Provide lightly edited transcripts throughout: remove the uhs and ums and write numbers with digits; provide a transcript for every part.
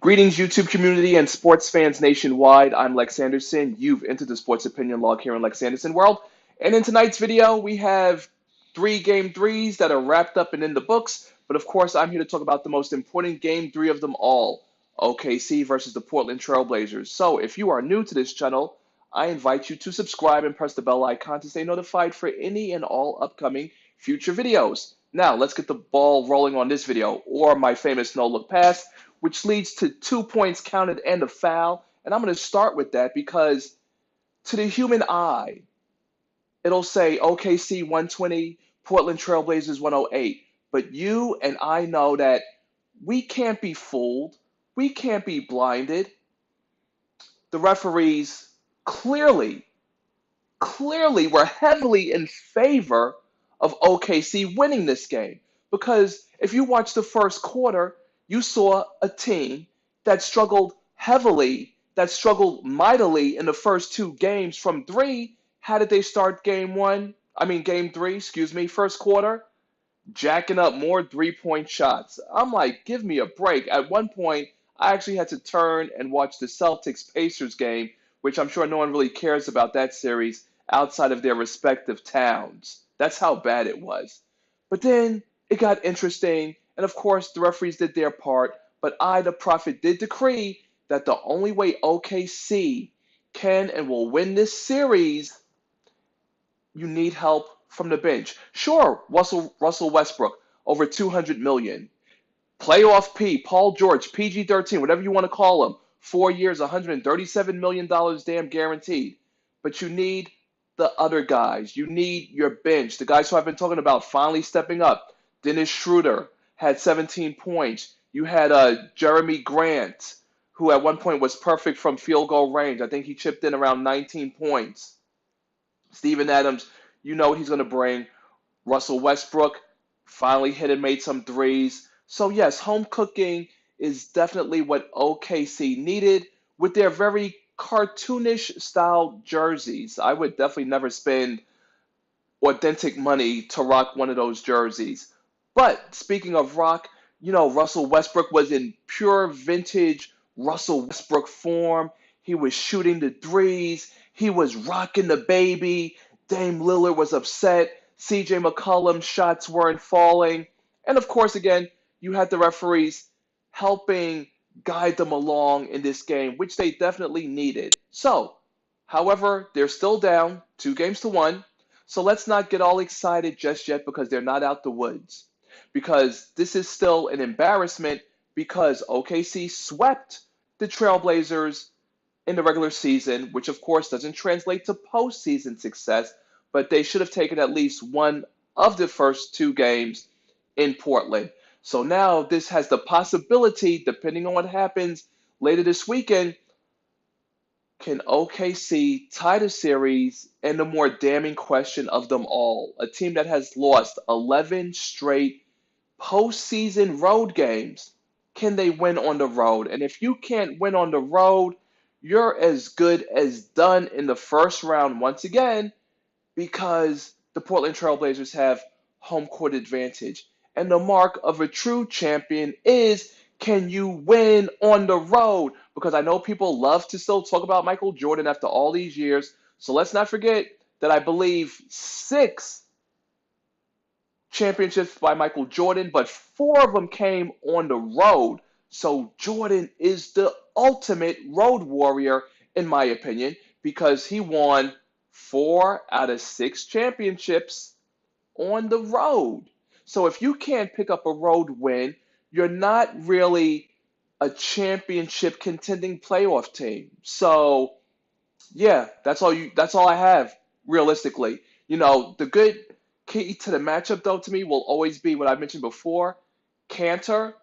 Greetings, YouTube community and sports fans nationwide. I'm Lex Anderson. You've entered the Sports Opinion Log here in Lex Anderson World. And in tonight's video, we have three game threes that are wrapped up and in the books. But of course, I'm here to talk about the most important game three of them all, OKC versus the Portland Trail Blazers. So if you are new to this channel, I invite you to subscribe and press the bell icon to stay notified for any and all upcoming future videos. Now, let's get the ball rolling on this video, or my famous no-look pass, which leads to 2 points counted and a foul. And I'm going to start with that because to the human eye, it'll say OKC 120, Portland Trailblazers 108. But you and I know that we can't be fooled. We can't be blinded. The referees clearly were heavily in favor of OKC winning this game. Because if you watch the first quarter, you saw a team that struggled heavily, that struggled mightily in the first two games from three. How did they start game three, first quarter? Jacking up more three-point shots. I'm like, give me a break. At one point, I actually had to turn and watch the Celtics-Pacers game, which I'm sure no one really cares about that series outside of their respective towns. That's how bad it was. But then it got interesting, and of course, the referees did their part, but I, the prophet, did decree that the only way OKC can and will win this series, you need help from the bench. Sure, Russell Westbrook, over $200 million. Playoff P, Paul George, PG-13, whatever you want to call him, 4 years, $137 million damn guaranteed. But you need the other guys. You need your bench. The guys who I've been talking about finally stepping up. Dennis Schroeder had 17 points. You had Jeremy Grant, who at one point was perfect from field goal range. I think he chipped in around 19 points. Steven Adams, you know what he's going to bring. Russell Westbrook finally hit and made some threes. So yes, home cooking is definitely what OKC needed with their very cartoonish style jerseys. I would definitely never spend authentic money to rock one of those jerseys. But speaking of rock, you know, Russell Westbrook was in pure vintage Russell Westbrook form. He was shooting the threes. He was rocking the baby. Dame Lillard was upset. CJ McCollum's shots weren't falling. And of course, again, you had the referees helping guide them along in this game, which they definitely needed. So, however, they're still down 2-1. So let's not get all excited just yet because they're not out the woods. Because this is still an embarrassment because OKC swept the Trailblazers in the regular season, which of course doesn't translate to postseason success, but they should have taken at least one of the first two games in Portland. So now this has the possibility, depending on what happens later this weekend, can OKC tie the series? And the more damning question of them all, a team that has lost 11 straight postseason road games, can they win on the road? And if you can't win on the road, you're as good as done in the first round once again because the Portland Trailblazers have home court advantage. And the mark of a true champion is, can you win on the road? Because I know people love to still talk about Michael Jordan after all these years. So let's not forget that I believe 6 championships by Michael Jordan, but 4 of them came on the road. So Jordan is the ultimate road warrior, in my opinion, because he won 4 out of 6 championships on the road. So if you can't pick up a road win, you're not really a championship contending playoff team. So yeah, that's all I have realistically. You know, the good key to the matchup though to me will always be what I mentioned before. Cantor,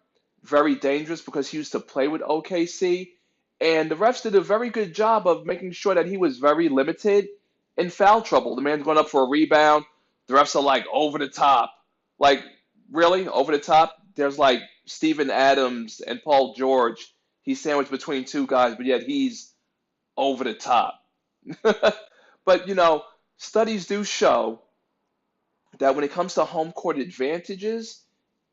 very dangerous because he used to play with OKC. And the refs did a very good job of making sure that he was very limited in foul trouble. The man's going up for a rebound. The refs are like over the top. Like, really? Over the top? There's like Steven Adams and Paul George. He's sandwiched between two guys, but yet he's over the top. But, you know, studies do show that when it comes to home court advantages,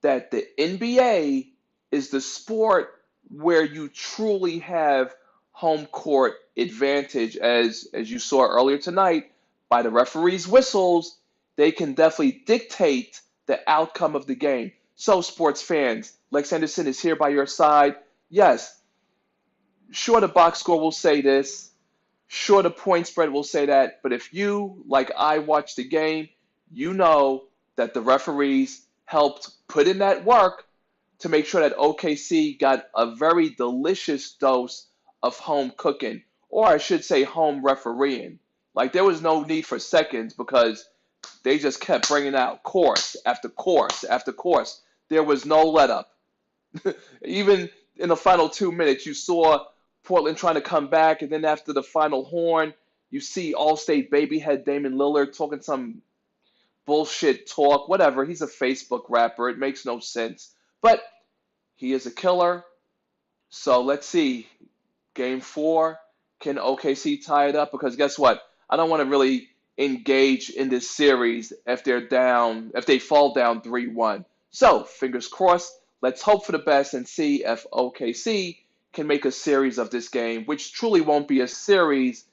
that the NBA is the sport where you truly have home court advantage, as you saw earlier tonight, by the referees' whistles, they can definitely dictate the outcome of the game. So, sports fans, Lex Anderson is here by your side. Yes, sure, the box score will say this. Sure, the point spread will say that. But if you, like I, watch the game, you know that the referees helped put in that work to make sure that OKC got a very delicious dose of home cooking, or I should say home refereeing. Like there was no need for seconds because they just kept bringing out course after course after course. There was no let up. Even in the final 2 minutes, you saw Portland trying to come back, and then after the final horn, you see All-State babyhead Damon Lillard talking some bullshit talk, whatever. He's a Facebook rapper. It makes no sense. But he is a killer. So let's see. Game 4, can OKC tie it up? Because guess what? I don't want to really engage in this series if they're down, if they fall down 3-1. So fingers crossed. Let's hope for the best and see if OKC can make a series of this game, which truly won't be a series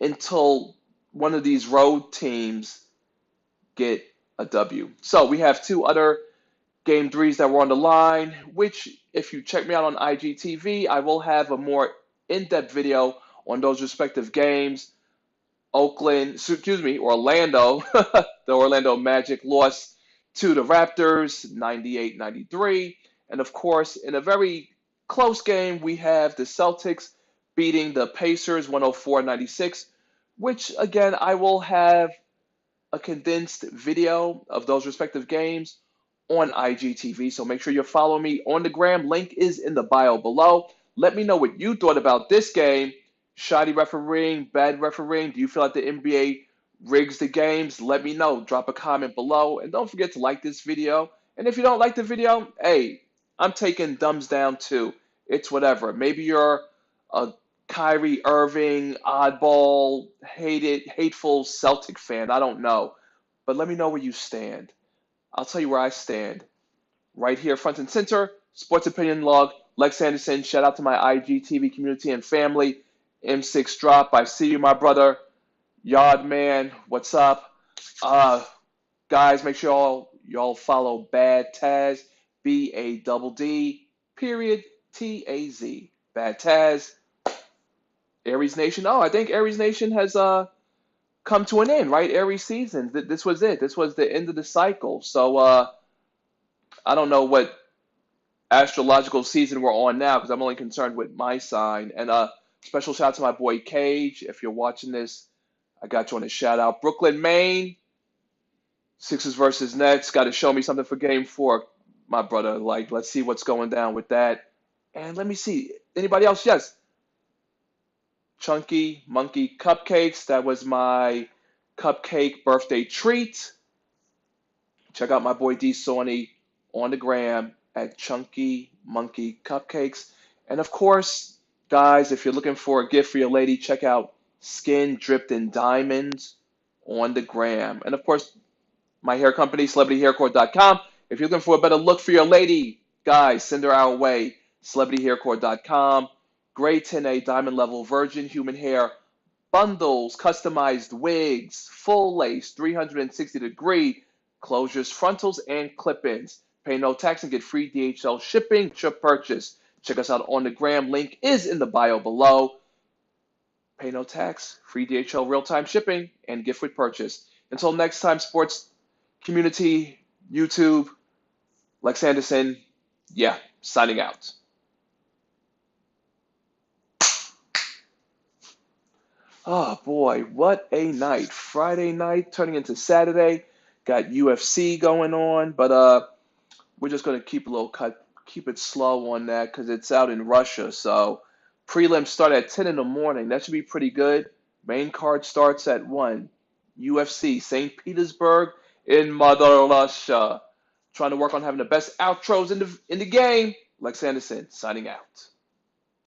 until one of these road teams get a W. So we have two other game threes that were on the line, which if you check me out on IGTV, I will have a more in-depth video on those respective games. Orlando, the Orlando Magic lost to the Raptors 98-93. And of course, in a very close game, we have the Celtics beating the Pacers 104-96, which again, I will have a condensed video of those respective games on IGTV. So make sure you follow me on the gram. Link is in the bio below. Let me know what you thought about this game. Shoddy refereeing, bad refereeing. Do you feel like the NBA rigs the games? Let me know. Drop a comment below. And don't forget to like this video. And if you don't like the video, hey, I'm taking thumbs down too. It's whatever. Maybe you're a Kyrie Irving, oddball, hateful Celtic fan. I don't know. But let me know where you stand. I'll tell you where I stand. Right here, front and center, Sports Opinion Log, Lex Anderson. Shout out to my IGTV community and family. M6 Drop, I see you, my brother. Yard Man, what's up? Guys, make sure y'all follow Bad Taz, BADD, period, TAZ. Bad Taz. Aries Nation. Oh, I think Aries Nation has come to an end, right? Aries season. This was it. This was the end of the cycle. So I don't know what astrological season we're on now because I'm only concerned with my sign. And special shout out to my boy Cage. If you're watching this, I got you on a shout out. Brooklyn, Maine. Sixers versus Nets. Got to show me something for game 4, my brother. Like, let's see what's going down with that. And let me see. Anybody else? Yes. Chunky Monkey Cupcakes. That was my cupcake birthday treat. Check out my boy D Sawney on the gram at Chunky Monkey Cupcakes. And of course, guys, if you're looking for a gift for your lady, check out Skin Dripped in Diamonds on the gram. And of course, my hair company, celebrityhaircore.com. If you're looking for a better look for your lady, guys, send her our way, celebrityhaircore.com. Grade 10A diamond level virgin human hair bundles, customized wigs, full lace, 360-degree closures, frontals, and clip-ins. Pay no tax and get free DHL shipping with your purchase. Check us out on the gram. Link is in the bio below. Pay no tax, free DHL real-time shipping, and gift with purchase. Until next time, sports community, YouTube, Lex Anderson, signing out. Oh boy, what a night. Friday night turning into Saturday. Got UFC going on, but we're just gonna keep it slow on that because it's out in Russia. So prelims start at 10 in the morning. That should be pretty good. Main card starts at 1. UFC, St. Petersburg in Mother Russia. Trying to work on having the best outros in the game. Lex Anderson signing out.